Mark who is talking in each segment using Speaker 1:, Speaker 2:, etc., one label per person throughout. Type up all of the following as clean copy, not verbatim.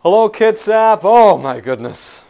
Speaker 1: Hello, Kitsap. Oh my goodness.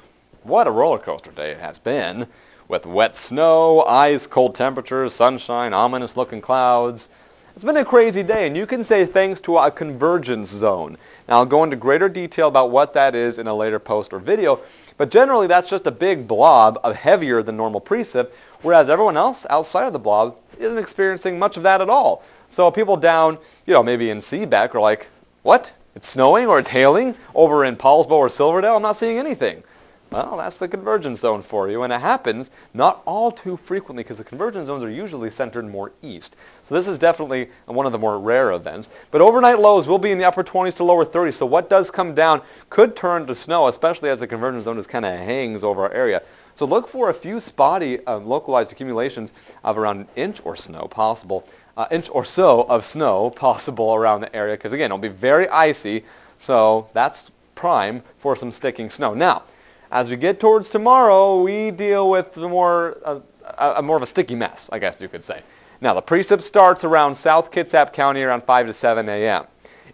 Speaker 1: What a roller coaster day it has been, with wet snow, ice, cold temperatures, sunshine, ominous looking clouds. It's been a crazy day, and you can say thanks to a convergence zone. Now I'll go into greater detail about what that is in a later post or video, but generally that's just a big blob of heavier than normal precip, whereas everyone else outside of the blob isn't experiencing much of that at all. So people down, maybe in Seabeck are like, what? It's snowing or it's hailing over in Paulsbo or Silverdale? I'm not seeing anything. Well, that's the convergence zone for you, and it happens not all too frequently because the convergence zones are usually centered more east. So this is definitely one of the more rare events. But overnight lows will be in the upper 20s to lower 30s, so what does come down could turn to snow, especially as the convergence zone just kind of hangs over our area. So look for a few spotty localized accumulations of around an inch or snow possible. Inch or so of snow possible around the area because, again, it'll be very icy, so that's prime for some sticking snow. Now, as we get towards tomorrow, we deal with more of a sticky mess, I guess you could say. Now, the precip starts around South Kitsap County around 5 to 7 a.m.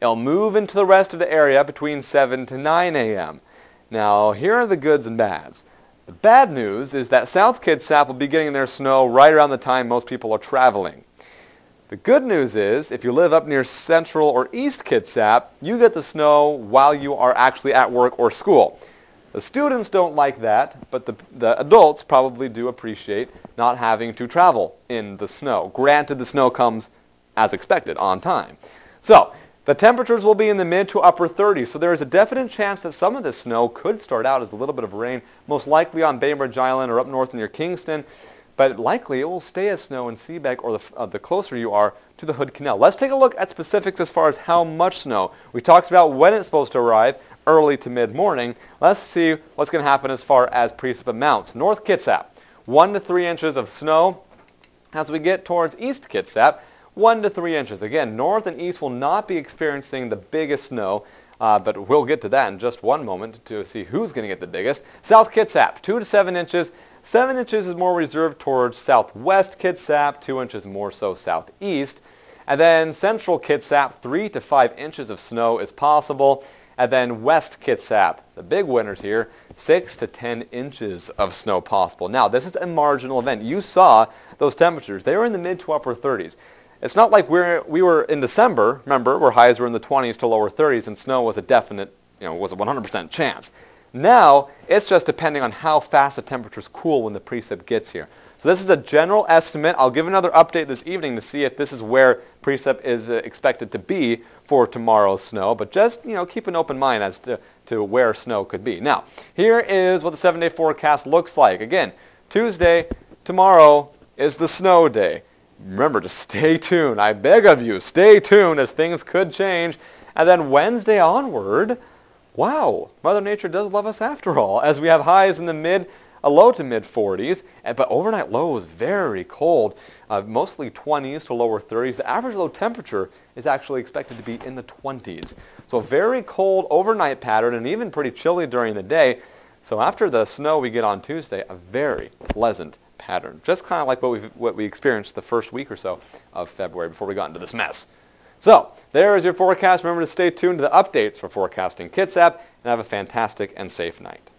Speaker 1: It'll move into the rest of the area between 7 to 9 a.m. Now, here are the goods and bads. The bad news is that South Kitsap will be getting their snow right around the time most people are traveling. The good news is, if you live up near Central or East Kitsap, you get the snow while you are actually at work or school. The students don't like that, but the adults probably do appreciate not having to travel in the snow. Granted, the snow comes as expected, on time. So, the temperatures will be in the mid to upper 30s, so there is a definite chance that some of this snow could start out as a little bit of rain, most likely on Bainbridge Island or up north near Kingston. But likely it will stay as snow in Seabeck or the closer you are to the Hood Canal. Let's take a look at specifics as far as how much snow. We talked about when it's supposed to arrive, early to mid-morning. Let's see what's going to happen as far as precip amounts. North Kitsap, 1 to 3 inches of snow. As we get towards East Kitsap, 1 to 3 inches. Again, north and east will not be experiencing the biggest snow, but we'll get to that in just one moment to see who's going to get the biggest. South Kitsap, 2 to 7 inches. 7 inches is more reserved towards southwest Kitsap, 2 inches more so southeast. And then central Kitsap, 3 to 5 inches of snow is possible. And then west Kitsap, the big winners here, 6 to 10 inches of snow possible. Now, this is a marginal event. You saw those temperatures. They were in the mid to upper 30s. It's not like we were in December, remember, where highs were in the 20s to lower 30s and snow was a definite, was a 100% chance. Now, it's just depending on how fast the temperatures cool when the precip gets here. So this is a general estimate. I'll give another update this evening to see if this is where precip is expected to be for tomorrow's snow. But just, keep an open mind as to where snow could be. Now, here is what the 7-day forecast looks like. Again, Tuesday, tomorrow is the snow day. Remember to stay tuned. I beg of you, stay tuned as things could change. And then Wednesday onward, wow, Mother Nature does love us after all, as we have highs in the low to mid 40s, but overnight lows very cold, mostly 20s to lower 30s. The average low temperature is actually expected to be in the 20s. So a very cold overnight pattern and even pretty chilly during the day. So after the snow we get on Tuesday, a very pleasant pattern. Just kind of like what we experienced the first week or so of February before we got into this mess. So, there is your forecast. Remember to stay tuned to the updates for forecasting Kitsap, and have a fantastic and safe night.